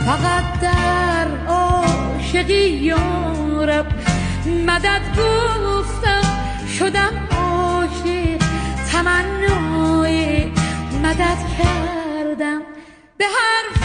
فقط در عاشقی یارب مدد گفتم شدم عاشق تمنای مدد کردم به حرف